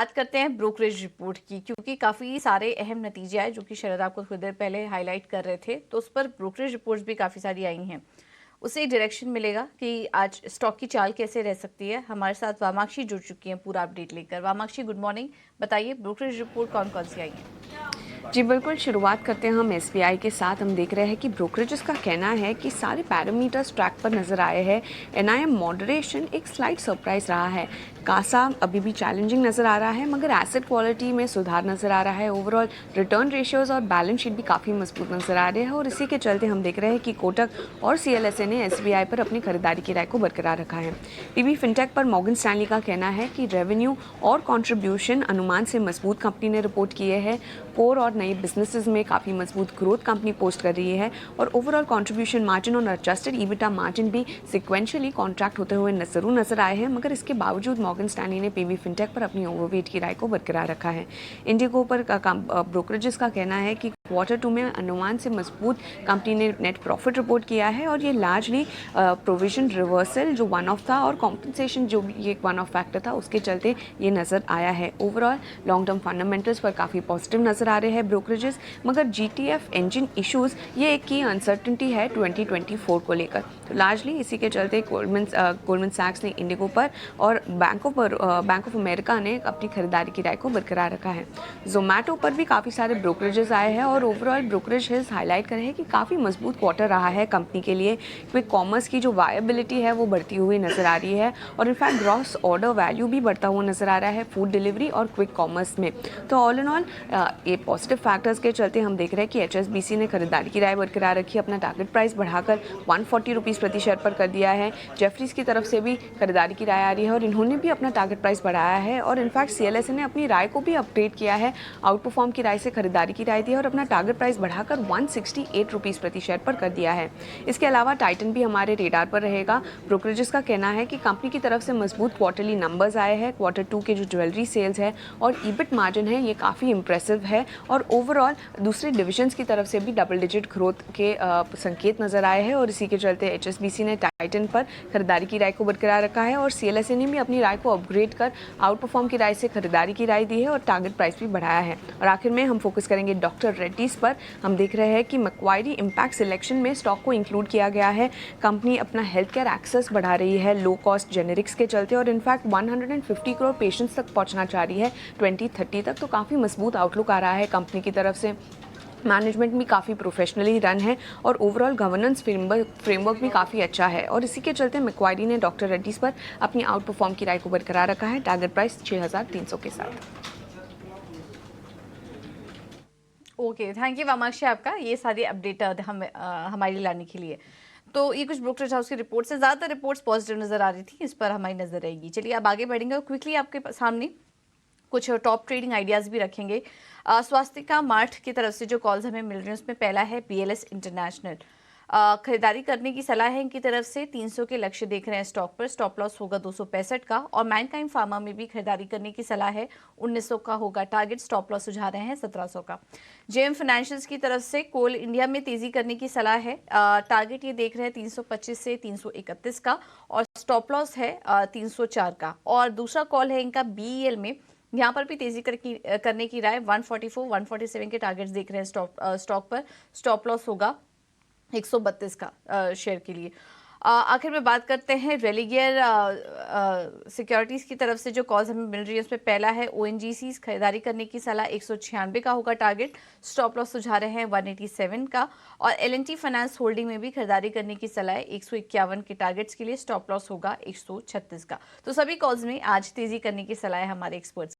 बात करते हैं ब्रोकरेज रिपोर्ट की, क्योंकि काफ़ी सारे अहम नतीजे आए जो कि शायद आपको थोड़ी देर पहले हाईलाइट कर रहे थे, तो उस पर ब्रोकरेज रिपोर्ट्स भी काफ़ी सारी आई हैं। उससे डायरेक्शन मिलेगा कि आज स्टॉक की चाल कैसे रह सकती है। हमारे साथ वामाक्षी जुड़ चुकी हैं पूरा अपडेट लेकर। वामाक्षी, गुड मॉर्निंग। बताइए ब्रोकरेज रिपोर्ट कौन कौन सी आई हैं? जी बिल्कुल, शुरुआत करते हैं हम एसबीआई के साथ। हम देख रहे हैं कि ब्रोकरेजेस का कहना है कि सारे पैरामीटर्स ट्रैक पर नज़र आए हैं। एनआईएम मॉडरेशन एक स्लाइट सरप्राइज रहा है। कासा अभी भी चैलेंजिंग नज़र आ रहा है, मगर एसेट क्वालिटी में सुधार नज़र आ रहा है। ओवरऑल रिटर्न रेशियोज और बैलेंस शीट भी काफ़ी मजबूत नज़र आ रहे हैं और इसी के चलते हम देख रहे हैं कि कोटक और सीएलएसए ने एसबीआई पर अपनी खरीदारी की राय को बरकरार रखा है। पीबी फिनटेक पर मॉर्गन स्टैनली का कहना है कि रेवेन्यू और कॉन्ट्रीब्यूशन अनुमान से मजबूत कंपनी ने रिपोर्ट किए हैं। कोर और नए बिजनेसेस में काफ़ी मजबूत ग्रोथ कंपनी पोस्ट कर रही है और ओवरऑल कंट्रीब्यूशन मार्जिन और एडजस्टेड ईबिटा मार्जिन भी सिक्वेंशियली कॉन्ट्रैक्ट होते हुए जरूर नजर आए हैं, मगर इसके बावजूद मॉर्गन स्टैनली ने पीबी फिनटेक पर अपनी ओवरवेट की राय को बरकरार रखा है। इंडिगो पर ब्रोकरेजेस का कहना है कि Q2 में अनुमान से मजबूत कंपनी ने नेट प्रॉफिट रिपोर्ट किया है और ये लार्जली प्रोविजन रिवर्सल जो वन ऑफ था और कॉम्पनसेशन जो ये वन ऑफ फैक्टर था उसके चलते ये नज़र आया है। ओवरऑल लॉन्ग टर्म फंडामेंटल्स पर काफ़ी पॉजिटिव नज़र आ रहे हैं ब्रोकरेजेस, मगर जीटीएफ इंजन इश्यूज ये एक की अनसर्टेनिटी है 2024 को लेकर। तो लार्जली इसी के चलते गोल्डमैन सैक्स ने इंडिगो पर और बैंक ऑफ अमेरिका ने अपनी खरीदारी की राय को बरकरार रखा है। जोमैटो पर भी काफ़ी सारे ब्रोकरेजेस आए हैं और ओवरऑल ब्रोकरेज हाईलाइट कर रहे हैं कि काफ़ी मजबूत क्वार्टर रहा है कंपनी के लिए। क्विक कॉमर्स की जो वायबिलिटी है वो बढ़ती हुई नजर आ रही है और इनफैक्ट ग्रॉस ऑर्डर वैल्यू भी बढ़ता हुआ नजर आ रहा है फूड डिलीवरी और क्विक कॉमर्स में। तो ऑल इन ऑल ये पॉजिटिव फैक्टर्स के चलते हम देख रहे हैं कि एचएसबीसी ने खरीदारी की राय बरकरार रखी, अपना टारगेट प्राइस बढ़ाकर 140 रुपीज़ प्रति शेयर पर कर दिया है। जेफरीज की तरफ से भी खरीदारी की राय आ रही है और इन्होंने भी अपना टारगेट प्राइस बढ़ाया है और इनफैक्ट सीएलएसए ने अपनी राय को भी अपडेट किया है, आउट परफॉर्म की राय से खरीदारी की राय दी है और अपना टारगेट प्राइस बढ़ाकर 168 रुपीज़ प्रति शेयर पर कर दिया है। इसके अलावा टाइटन भी हमारे रेडार पर रहेगा। ब्रोकरेजेस का कहना है कि कंपनी की तरफ से मजबूत क्वार्टरली नंबर्स आए हैं। Q2 के जो ज्वेलरी सेल्स है और ईबिट मार्जिन है ये काफ़ी इंप्रेसिव है और ओवरऑल दूसरे डिविजन्स की तरफ से भी डबल डिजिट ग्रोथ के संकेत नजर आए हैं और इसी के चलते एचएसबीसी ने टाइटन पर खरीदारी की राय को बरकरार रखा है और सीएलएसए ने भी अपनी राय को अपग्रेड कर आउट परफॉर्म की राय से खरीदारी की राय दी है और टारगेट प्राइस भी बढ़ाया है। और आखिर में हम फोकस करेंगे डॉक्टर रेड्डीज पर। हम देख रहे हैं कि मैक्वायरी इम्पैक्ट सिलेक्शन में स्टॉक को इंक्लूड किया गया है। कंपनी अपना हेल्थ केयर एक्सेस बढ़ा रही है लो कॉस्ट जेनेरिक्स के चलते और इनफैक्ट 150 करोड़ पेशेंट्स तक पहुंचना चाह रही है 2030 तक। तो काफ़ी मजबूत आउटलुक आ रहा है कंपनी की तरफ से। मैनेजमेंट भी काफ़ी प्रोफेशनली रन है और ओवरऑल गवर्नेंस फ्रेमवर्क भी काफ़ी अच्छा है और इसी के चलते मैक्वायरी ने डॉक्टर रेड्डीज पर अपनी आउट परफॉर्म की राय को बरकरार रखा है, टारगेट प्राइस 6300 के साथ। ओके, थैंक यू वामाक्षी आपका ये सारी अपडेट हमारे लिए लाने के लिए। तो ये कुछ ब्रोकरेज हाउस की रिपोर्ट से, ज़्यादातर रिपोर्ट्स पॉजिटिव नजर आ रही थी, इस पर हमारी नजर रहेगी। चलिए अब आगे बढ़ेंगे और क्विकली आपके सामने कुछ टॉप ट्रेडिंग आइडियाज़ भी रखेंगे। स्वास्तिका मार्ट की तरफ से जो कॉल्स हमें मिल रही हैं उसमें पहला है बीएलएस इंटरनेशनल। खरीदारी करने की सलाह है इनकी तरफ से। 300 के लक्ष्य देख रहे हैं स्टॉक पर, स्टॉप लॉस होगा 265 का। और मैनकाइंड फार्मा में भी खरीदारी करने की सलाह है, 1900 का होगा टारगेट, स्टॉप लॉस सुझा रहे हैं 1700 का। जेएम फाइनेंशियल्स की तरफ से कोल इंडिया में तेजी करने की सलाह है, टारगेट ये देख रहे हैं 325 से 331 का और स्टॉप लॉस है 304 का। और दूसरा कॉल है इनका बीईएल में, यहाँ पर भी तेजी करने की राय, 144 147 के टारगेट्स देख रहे हैं स्टॉक पर, स्टॉप लॉस होगा 132 का शेयर के लिए। आखिर में बात करते हैं रेलिगियर सिक्योरिटीज़ की तरफ से जो कॉल्स हमें मिल रही है उसमें पहला है ओएनजीसी, खरीदारी करने की सलाह 196 का होगा टारगेट, स्टॉप लॉस सुझा रहे हैं 187 का। और एलएनटी फाइनेंस होल्डिंग में भी खरीदारी करने की सलाह है 151 के टारगेट्स के लिए, स्टॉप लॉस होगा 136 का। तो सभी कॉल्स में आज तेजी करने की सलाह है हमारे एक्सपर्ट्स